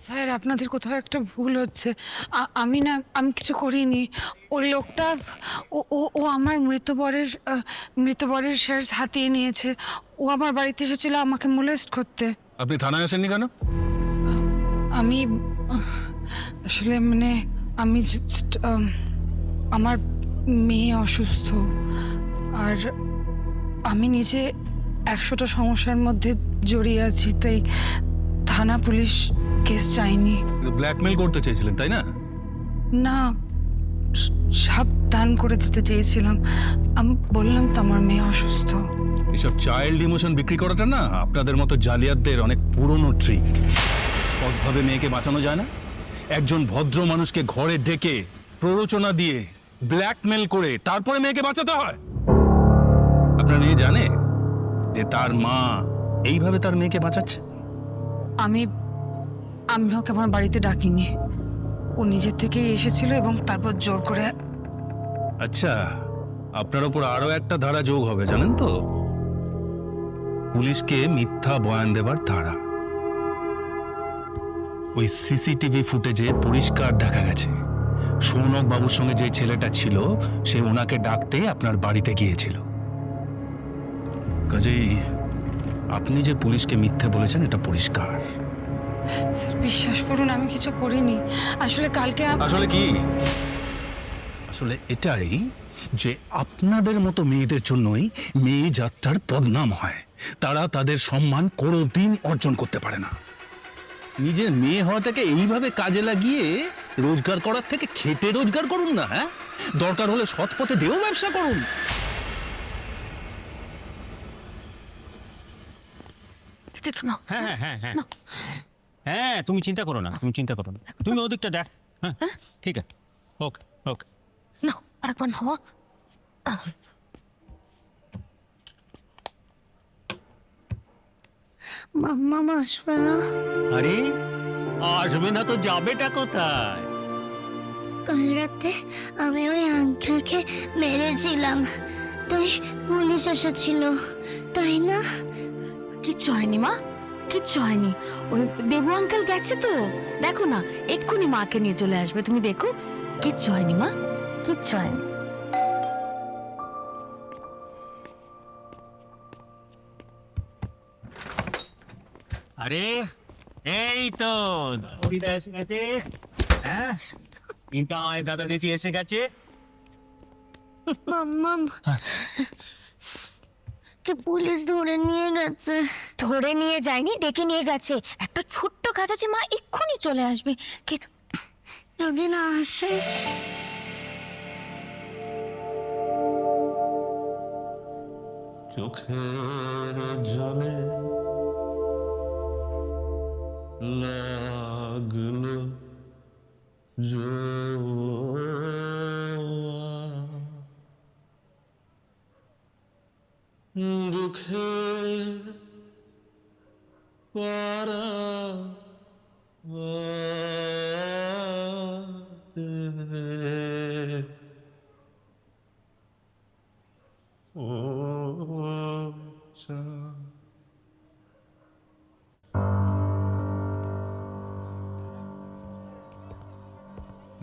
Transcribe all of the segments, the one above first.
Sir, আপনাদের কোথাও একটা ভুল হচ্ছে। আমি কিছু করিনি। ওই লোকটা ও ও ও আমার মৃতবরের শেষ হাতিয়ে নিয়েছে। ও আমার বাড়িতে এসেছিল আমাকে মোলেস্ট করতে। আপনি থানায় আসেননি কেন? আমি আসলে আমি just, আমার মেয়ে অসুস্থ, আর আমি নিজে 100টা সমস্যার মধ্যে জড়িয়ে আছি, তাই থানা পুলিশ কেস চাইনি। ব্ল্যাকমেল করতে চেয়েছিলেন তাই না? না, সাবধান করে দিতে চেয়েছিলাম। আমি বললাম তো আমার মেয়ে অসুস্থ। এসব চাইল্ড ইমোশন বিক্রি করাটা না আপনাদের মতো জালিয়াতদের অনেক পুরনো ট্রিক। সৎভাবে মেয়েকে বাঁচানো যায় না? একজন ভদ্র মানুষকে ঘরে ডেকে প্ররোচনা দিয়ে ব্ল্যাকমেল করে তারপরে মেয়েকে বাঁচাতে হয়। আপনার মেয়ে জানে যে তার মা এইভাবে তার মেয়েকে বাঁচাচ্ছে? আমি ওকে আমার বাড়িতে ডাকিনি। ও নিজের থেকেই এসেছিল এবং তারপর জোর করে। আচ্ছা, আপনার ওপর আরো একটা ধারা যোগ হবে জানেন তো? পুলিশকে মিথ্যা বয়ান দেবার ধারা। ওই সিসিটিভি ফুটেজে পরিষ্কার দেখা গেছে সৌনক বাবুর সঙ্গে যে ছেলেটা ছিল সে ওনাকে ডাকতে আপনার বাড়িতে গিয়েছিল। কাজেই আপনি যে পুলিশকে মিথ্যে বলেছেন এটা পরিষ্কার। স্যার, বিশ্বাস করুন আমি কিছু করিনি। আসলে কালকে আসলে কি? আসলে এটাই যে আপনাদের মতো মেয়েদের জন্যই মেয়ে যাত্রার বদনাম হয়। তারা তাদের সম্মান কোনোদিন অর্জন করতে পারে না। নিজের মেয়ে হওয়াটাকে এইভাবে কাজে লাগিয়ে রোজগার করার থেকে খেটে রোজগার করুন না। হ্যাঁ, দরকার হলে সৎ পথে দেও ব্যবসা করুন। হ্যাঁ হ্যাঁ হ্যাঁ হ্যাঁ হ্যাঁ, তুমি চিন্তা করো না, তুমি ওদিকটা দেখ। হ্যাঁ ঠিক আছে, ওকে ওকে। না, আরেকবার নাও। মামা আসবে না? আরে আসবে না তো যাবেটা কোথায়? কাল রাতে আমি ওই আঙ্কেলকে মেরেছিলাম, তাই পুলিশ এসেছিল, তাই না? কিচ্ছু হয়নি মা, কিচ্ছু হয়নি। ওই দেবু আঙ্কেল গেছে তো, দেখো না এক্ষুনি মাকে নিয়ে চলে আসবে, তুমি দেখো। কিচ্ছু হয়নি মা, কিচ্ছু হয়নি। আরে এই তো অভিদা এসে গেছে। হ্যাঁ, দাদা দিদি এসে গেছে। মাম্মা কে পুলিশ ধরে নিয়ে গেছে। ধরে নিয়ে যায়নি, ডেকে নিয়ে গেছে। একটা ছোট্ট কাজ আছে মা, এক্ষুনি চলে আসবে। যদি না আসে? চোখের জলে লাগলো দুঃখের পারা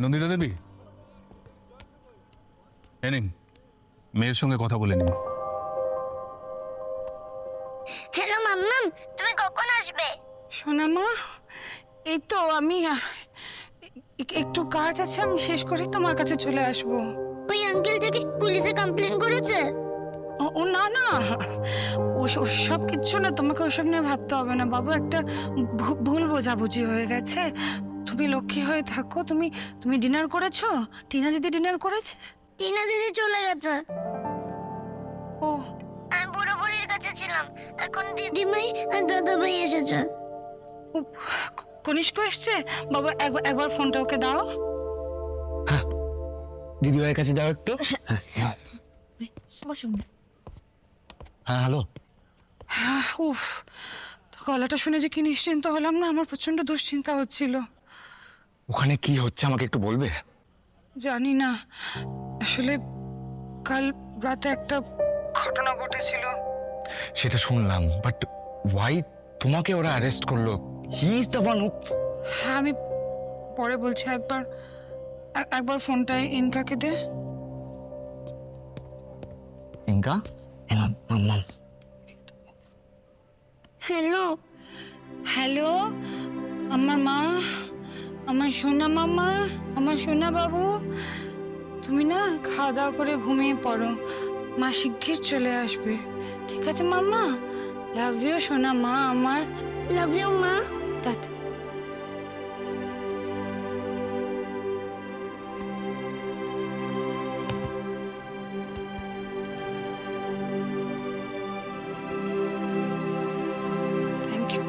নন্দিতা দেবী, এ নিন, মেয়ের সঙ্গে কথা বলে নিন। হ্যালো মাম্মাম, তুমি কখন আসবে? শোনা মা, এই তো আমি একটু কাজ আছে, আমি শেষ করে তোমার কাছে চলে আসবো। ওই আঙ্কেলটাকে পুলিশে কমপ্লেন করেছে? ও না না, সব কিচ্ছু না, তোমাকে ওসব নিয়ে ভাবতে হবে না বাবু। একটা ভুল বোঝাবুঝি হয়ে গেছে। তুমি লক্ষ্মী হয়ে থাকো। তুমি ডিনার করেছো? টিনা দিদি ডিনার করেছে? টিনা দিদি চলে গেছে। ও, আমি বুড়ো বুড়ির কাছে ছিলাম, এখন দিদিমাই আর দাদাভাই এসেছে। কনিষ্ক এসছে? বাবা একবার ফোনটা ওকে দাও। দিদিভাইয়ের কাছে যাও একটু। বসুন। হ্যাঁ হ্যালো। উফ, তোর গলাটা শুনে যে কি নিশ্চিন্ত হলাম না, আমার প্রচন্ড দুশ্চিন্তা হচ্ছিল। ওখানে কি হচ্ছে আমাকে একটু বলবে? জানি না, আসলে কাল রাতে একটা ঘটনা ঘটেছিল। সেটা শুনলাম, বাট ওয়াই তোমাকে ওরা অ্যারেস্ট করলো? He is the one who... হ্যাঁ, আমি পরে বলছি। একবার ফোনটা ইনকাকে দে। ইনকা? মাম মাম মাম। হ্যালো হ্যালো, আমার মা, আমার সোনা মামা, আমার সোনা বাবু, তুমি না খাওয়া দাওয়া করে ঘুমিয়ে পড়ো, মা শিগগির চলে আসবে, ঠিক আছে মাম্মা? লাভ ইউ সোনা মা আমার। লাভ ইউ মা। টাটা। Thank you.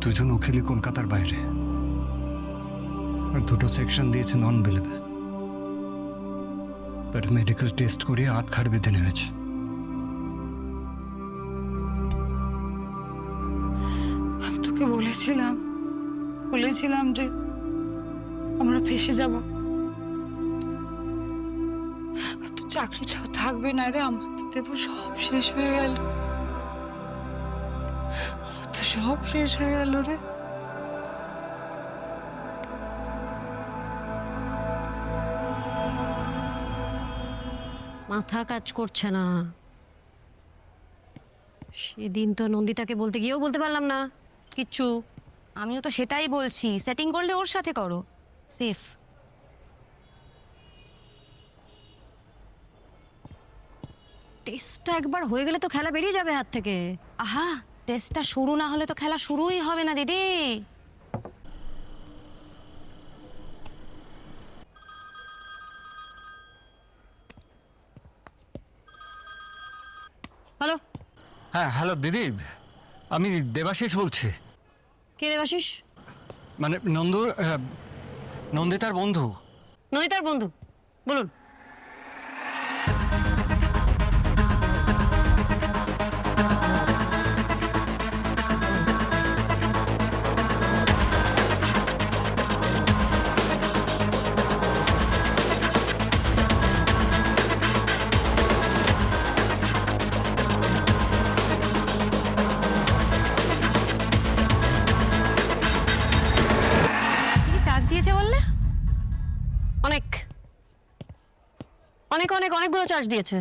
দুজন উকিলই কলকাতার বাইরে, আর দুটো সেকশন দিয়েছে non bailable. But medical test করিয়ে আটঘাট বেঁধে নেমেছে। আমি তোকে বলেছিলাম যে আমরা ফেসে যাব, আর তো চাকরিটাও থাকবে না রে। আমার তো দেবো সব শেষ হয়ে গেল, আমার তো সব শেষ হয়ে গেল রে। মাথা কাজ করছে না। সেদিন তো নন্দিতাকে বলতে গিয়েও বলতে পারলাম না কিচ্ছু। আমিও তো সেটাই বলছি, সেটিং করলে ওর সাথে করো, সেফ। টেস্টটা একবার হয়ে গেলে তো খেলা বেরিয়ে যাবে হাত থেকে। আহা, টেস্টটা শুরু না হলে তো খেলা শুরুই হবে না দিদি। হ্যালো, হ্যাঁ হ্যালো দিদি, আমি দেবাশিস বলছি। কে দেবাশিস? মানে নন্দিতার বন্ধু। নন্দিতার বন্ধু, বলুন। কি চার্জ দিয়েছে বললে? অনেক অনেক অনেক অনেকগুলো চার্জ দিয়েছে।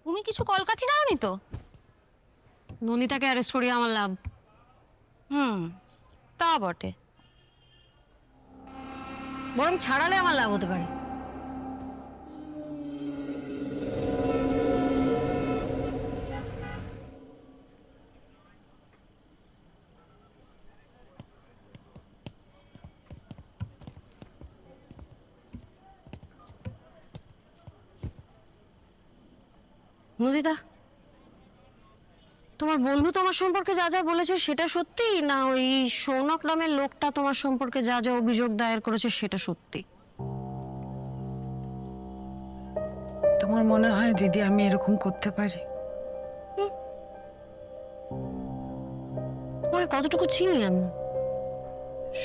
তুমি কিছু কলকাঠি নাওনি তো? নন্দিতাকে অ্যারেস্ট করিয়ে আমার লাভ। তা বটে। বরং ছাড়ালে আমার লাভ হতে পারে। নন্দিতা, তোমার বন্ধু তোমার সম্পর্কে যা যা বলেছে সেটা সত্যি, না ওই সৌনক নামের লোকটা তোমার সম্পর্কে যা যা অভিযোগ দায়ের করেছে সেটা সত্যি? তোমার মনে হয় দিদি আমি এরকম করতে পারি? তোমার কতটুকু চিনি আমি।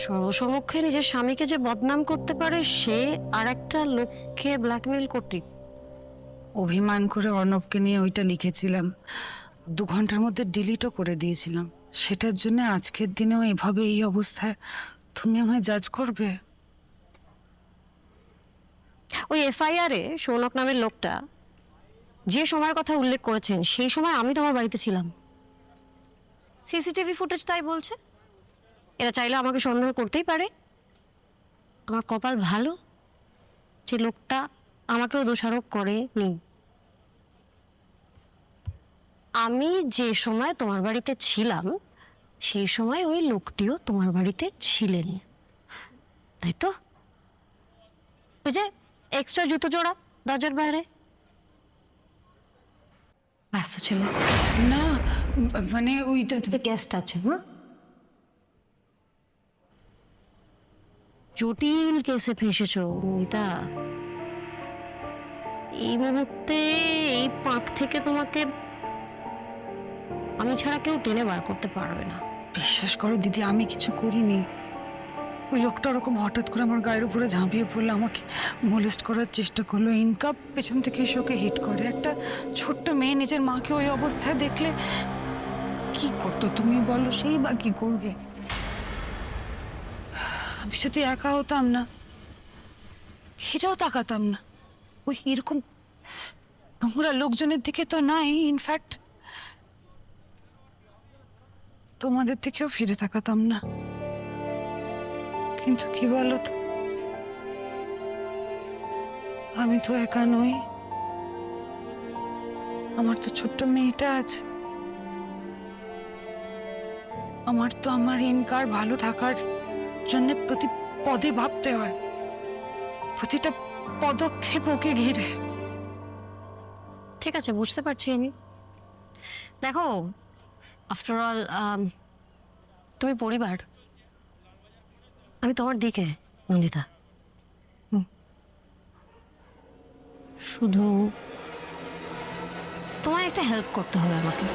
সর্বসমক্ষে নিজের স্বামীকে যে বদনাম করতে পারে সে আর একটা লোককে ব্ল্যাকমেল করতে। অভিমান করে অর্ণবকে নিয়ে ওইটা লিখেছিলাম, 2 ঘন্টার মধ্যে ডিলিটও করে দিয়েছিলাম। সেটার জন্য আজকের দিনেও এভাবে এই অবস্থায় তুমি আমায় জাজ করবে? ওই এফআইআরে সৌনক নামের লোকটা যে সময়ের কথা উল্লেখ করেছেন সেই সময় আমি তোমার বাড়িতে ছিলাম। সিসিটিভি ফুটেজ তাই বলছে। এরা চাইলে আমাকে সন্দেহ করতেই পারে। আমার কপাল ভালো যে লোকটা আমাকেও দোষারোপ করেনি। আমি যে সময় তোমার বাড়িতে ছিলাম সেই সময় ওই লোকটিও তোমার বাড়িতে ছিলেন, তাই তো? ওই যে এক্সট্রা জুতো জোড়া দরজার বাইরে, ব্যস্ত ছিল। না মানে ওইটা গেস্ট আছে, হ্যাঁ? জটিল কেসে ফেসেছো নন্দিতা। এই মুহূর্তে এই পাঁক থেকে তোমাকে আমি ছাড়া কেউ টেনে বার করতে পারবে না। বিশ্বাস করো দিদি, আমি কিছু করিনি। ওই লোকটা ওরকম হঠাৎ করে আমার গায়ের উপরে ঝাঁপিয়ে পড়লো, আমাকে মোলেস্ট করার চেষ্টা করলো। ইনকাম পেছন থেকে এসে ওকে হিট করে। একটা ছোট্ট মেয়ে নিজের মাকে ওই অবস্থায় দেখলে কি করতো তুমি বলো? সেই বা কি করবে? আমি যদি একা হতাম না, এটাও তাকাতাম না। ওই এরকম নোংরা লোকজনের দিকে তো নাই। ইনফ্যাক্ট তোমাদের থেকেও ফিরে তাকাতাম না। কিন্তু কি বলো তো, আমি তো একা নই। আমার তো ছোট্ট মেয়েটা আছে। আমার তো আমার ইনকার ভালো থাকার জন্য প্রতি পদে ভাবতে হয়, প্রতিটা পদক্ষেপ ওকে ঘিরে। ঠিক আছে, বুঝতে পারছি আমি। দেখো, আফটার অল তুমি পরিবার, আমি তোমার দিকে নন্দিতা। শুধু তোমায় একটা হেল্প করতে হবে আমাকে।